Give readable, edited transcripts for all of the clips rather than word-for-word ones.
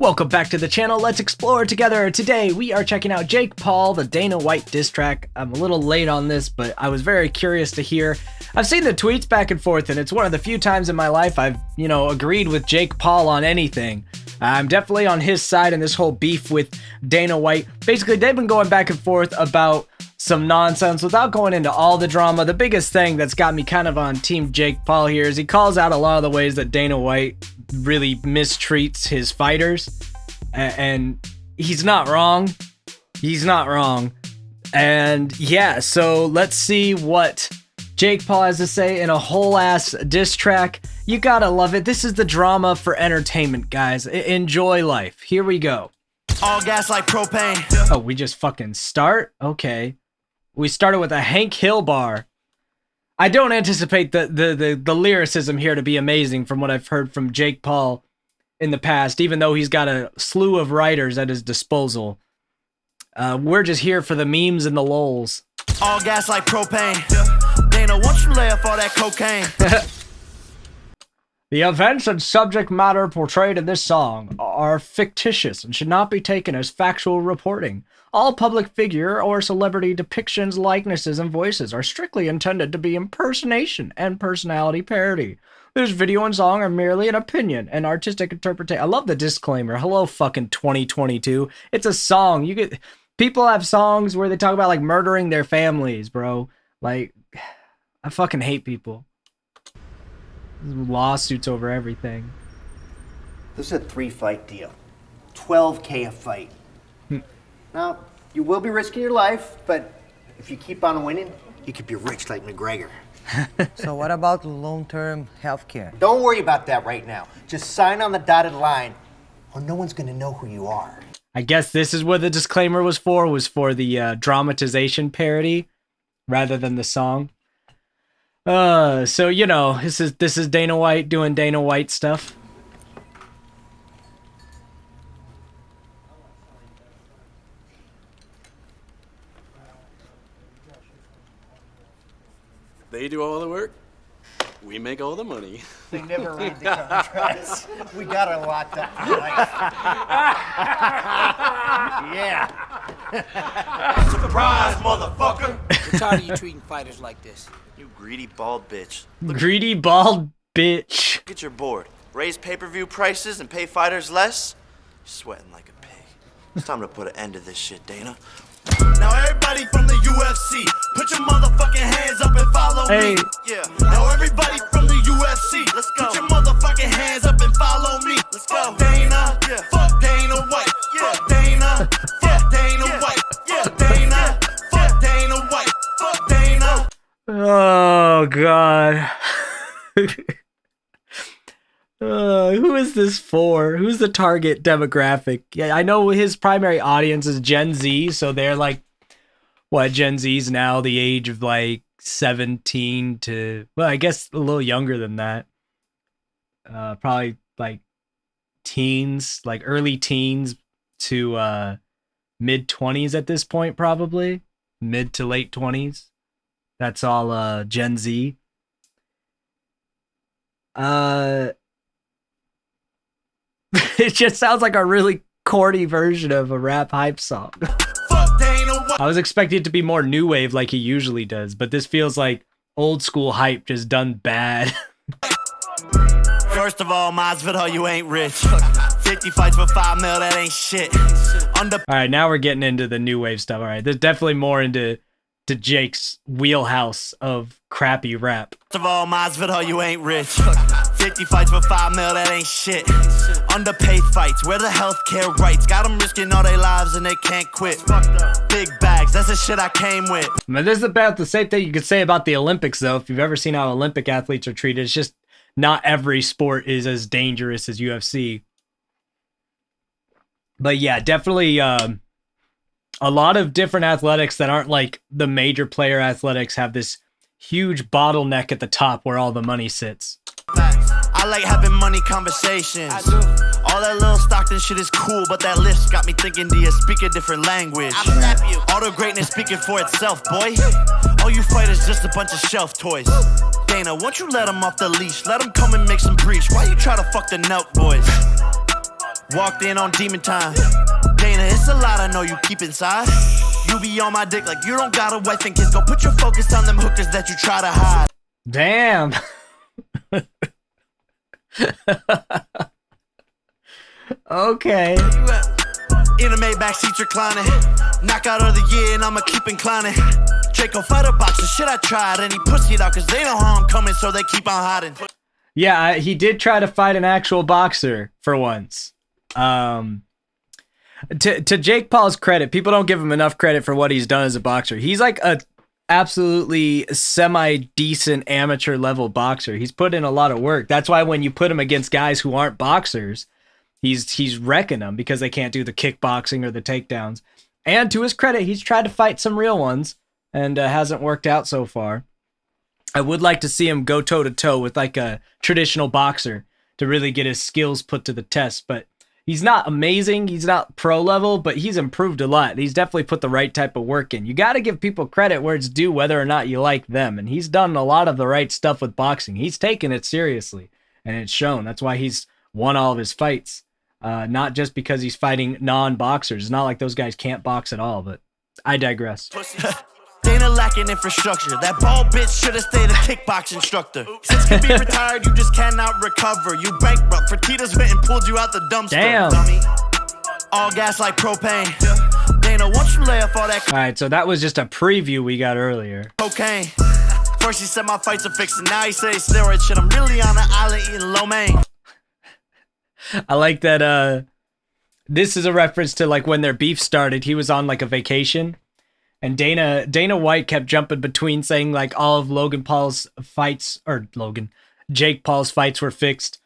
Welcome back to the channel. Let's explore together. Today we are checking out Jake Paul, the Dana White diss track. I'm a little late on this, but I was very curious to hear. I've seen the tweets back and forth, and it's one of the few times in my life I've, agreed with Jake Paul on anything. I'm definitely on his side in this whole beef with Dana White. Basically, they've been going back and forth about some nonsense without going into all the drama. The biggest thing that's got me kind of on Team Jake Paul here is he calls out a lot of the ways that Dana White really mistreats his fighters, and he's not wrong. He's not wrong. And yeah, so let's see what Jake Paul has to say in a whole ass diss track. You gotta love it. This is the drama for entertainment, guys. Enjoy life. Here we go. All gas like propane. Oh, we just fucking start? Okay. We started with a Hank Hill bar. I don't anticipate the lyricism here to be amazing from what I've heard from Jake Paul in the past, even though he's got a slew of writers at his disposal. We're just here for the memes and the lols. All gas like propane. Dana, won't you lay off all that cocaine? The events and subject matter portrayed in this song are fictitious and should not be taken as factual reporting. All public figure or celebrity depictions, likenesses, and voices are strictly intended to be impersonation and personality parody. This video and song are merely an opinion and artistic interpretation. I love the disclaimer. Hello, fucking 2022. It's a song. People have songs where they talk about like murdering their families, bro. Like, I fucking hate people. Lawsuits over everything. This is a 3-fight deal. $12K a fight. Now, you will be risking your life, but if you keep on winning, you could be rich like McGregor. So what about long-term health care? Don't worry about that right now. Just sign on the dotted line, or no one's gonna know who you are. I guess this is what the disclaimer was for the dramatization parody, rather than the song. So this is Dana White doing Dana White stuff. They do all the work, we make all the money. They never read the contracts. We got a locked up for life. Yeah. Surprise, motherfucker. I'm tired of you treating fighters like this. You greedy bald bitch. Greedy bald bitch. Get your board. Raise pay-per-view prices and pay fighters less? You're sweating like a pig. It's time to put an end to this shit, Dana. Now everybody from the UFC, put your motherfucking hands up and follow me. Yeah. Now everybody from the UFC, let's go. Put your motherfucking hands up and follow me. Let's go. Dana, yeah. Fuck Dana White. Yeah. Fuck Dana. Fuck Dana White. Yeah. Dana. Fuck Dana White. Fuck Dana. Oh God. Who is this for? Who's the target demographic? Yeah, I know his primary audience is Gen Z, so they're like, what, Gen Z's now the age of like 17 to, well, I guess a little younger than that. Probably like teens, like early teens to mid 20s at this point, probably. Mid to late 20s. That's all Gen Z. It just sounds like a really corny version of a rap hype song. I was expecting it to be more new wave like he usually does, but this feels like old school hype just done bad. First of all, Masvidal, you ain't rich. 50 fights for $5 million, that ain't shit. All right, now we're getting into the new wave stuff. All right, there's definitely more into Jake's wheelhouse of crappy rap. First of all, Masvidal, you ain't rich. 50 fights for $5 million, that ain't shit. Underpaid fights, where the healthcare rights? Got them risking all their lives and they can't quit. Big bags, that's the shit I came with. I mean, this is about the same thing you could say about the Olympics, though. If you've ever seen how Olympic athletes are treated, it's just not every sport is as dangerous as UFC. But yeah, definitely a lot of different athletics that aren't like the major player athletics have this huge bottleneck at the top where all the money sits. I like having money conversations. All that little Stockton shit is cool, but that list got me thinking, do you speak a different language? All the greatness speaking for itself, boy. All you fighters just a bunch of shelf toys. Dana, won't you let them off the leash? Let them come and make some breach. Why you try to fuck the Nelk boys? Walked in on demon time. Dana, it's a lot I know you keep inside. You be on my dick like you don't got a wife and kids. Go put your focus on them hookers that you try to hide. Damn. Okay. In the Maybach seats reclining. Knockout of the year and I'ma keep inclining. Draco fighter boxer, shit I tried. And he pussy it out cause they know how I'm coming so they keep on hiding. Yeah, he did try to fight an actual boxer for once. To Jake Paul's credit, people don't give him enough credit for what he's done as a boxer. He's like a absolutely semi-decent amateur level boxer. He's put in a lot of work. That's why when you put him against guys who aren't boxers, he's wrecking them because they can't do the kickboxing or the takedowns. And to his credit, he's tried to fight some real ones and hasn't worked out so far. I would like to see him go toe-to-toe with like a traditional boxer to really get his skills put to the test, but he's not amazing. He's not pro level, but he's improved a lot. He's definitely put the right type of work in. You got to give people credit where it's due, whether or not you like them. And he's done a lot of the right stuff with boxing. He's taken it seriously, and it's shown. That's why he's won all of his fights. Not just because he's fighting non-boxers. It's not like those guys can't box at all, but I digress. Dana lacking infrastructure. That bald bitch should have stayed a kickbox instructor. Since you be retired, you just cannot recover. You bankrupt. Fertitas went and pulled you out the dumpster. Damn. Dummy. All gas like propane. Dana, once you lay off all that All right, so that was just a preview we got earlier. cocaine. First he said my fights are fixing. Now he say steroid shit. I'm really on an island eating lo mein. I like that this is a reference to like when their beef started. He was on like a vacation. And Dana White kept jumping between saying like all of Jake Paul's fights were fixed.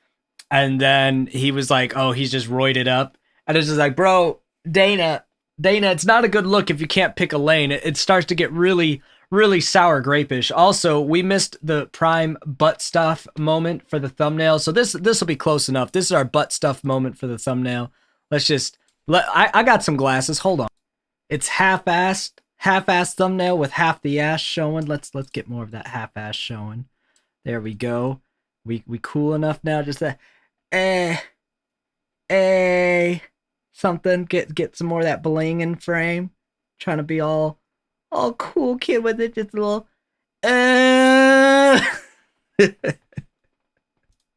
And then he was like, oh, he's just roided up. And it's just like, bro, Dana, it's not a good look if you can't pick a lane. It starts to get really, really sour grape-ish. Also, we missed the prime butt stuff moment for the thumbnail. So this will be close enough. This is our butt stuff moment for the thumbnail. I got some glasses. Hold on. It's half-assed thumbnail with half the ass showing. Let's get more of that half-ass showing. There we go. We cool enough now. Just that something. Get some more of that bling in frame. Trying to be all cool kid with it. Just a little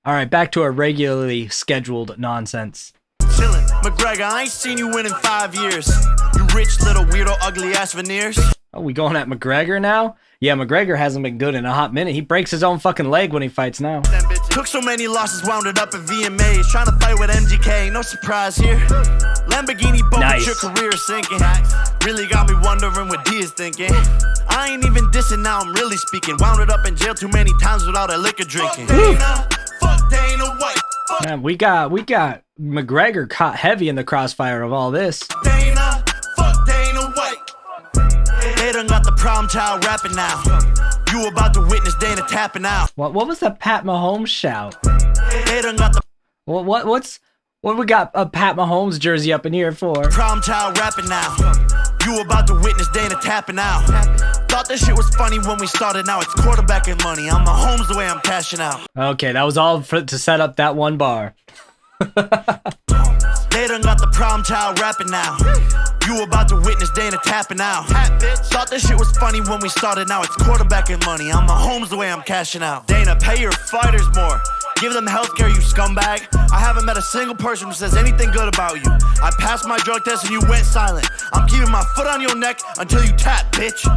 All right, back to our regularly scheduled nonsense. Chillin'. McGregor, I ain't seen you win in 5 years. You rich little weirdo ugly ass veneers. Oh, we going at McGregor now? Yeah, McGregor hasn't been good in a hot minute. He breaks his own fucking leg when he fights now. Took so many losses, wound it up in VMAs. Trying to fight with MGK, no surprise here. Lamborghini boat Nice. with your career sinking. Really got me wondering what D is thinking. I ain't even dissing now, I'm really speaking. Wound it up in jail too many times without a liquor drinking. Fuck Dana White. Man, we got McGregor caught heavy in the crossfire of all this. Dana, fuck Dana White. They done got the prom child rapping now. You about to witness Dana tapping out. What was that Pat Mahomes shout? They done got the What we got a Pat Mahomes jersey up in here for? prom child rapping now. You about to witness Dana tapping out. Thought this shit was funny when we started, now it's quarterbacking money. I'm Mahomes the way I'm cashing out. Okay, that was all to set up that one bar. They done got the prom child rapping now. You about to witness Dana tapping out. Thought this shit was funny when we started, now it's quarterbacking money. I'm Mahomes the way I'm cashing out. Dana, pay your fighters more. Give them healthcare, you scumbag. I haven't met a single person who says anything good about you. I passed my drug test and you went silent. I'm keeping my foot on your neck until you tap, bitch.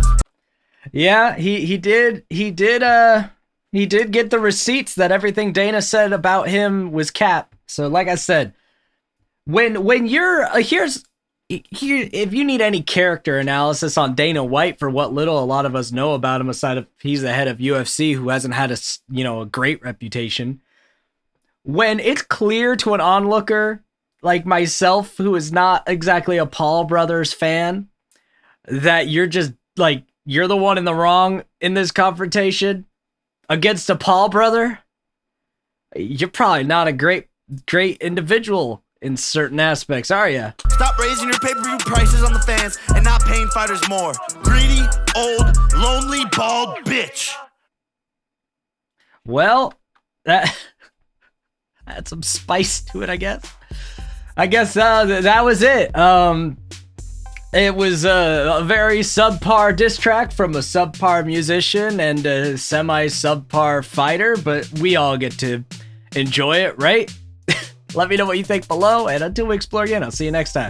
Yeah, he did get the receipts that everything Dana said about him was cap. So like I said, when you're if you need any character analysis on Dana White for what little a lot of us know about him, aside of he's the head of UFC who hasn't had a great reputation, when it's clear to an onlooker like myself who is not exactly a Paul Brothers fan that you're just like you're the one in the wrong in this confrontation against a Paul brother, you're probably not a great individual in certain aspects, are ya? Stop raising your pay-per-view prices on the fans and not paying fighters more. Greedy, old, lonely, bald bitch. Well, that had some spice to it, I guess. I guess that was it. It was a very subpar diss track from a subpar musician and a semi-subpar fighter, but we all get to enjoy it, right? Let me know what you think below, and until we explore again, I'll see you next time.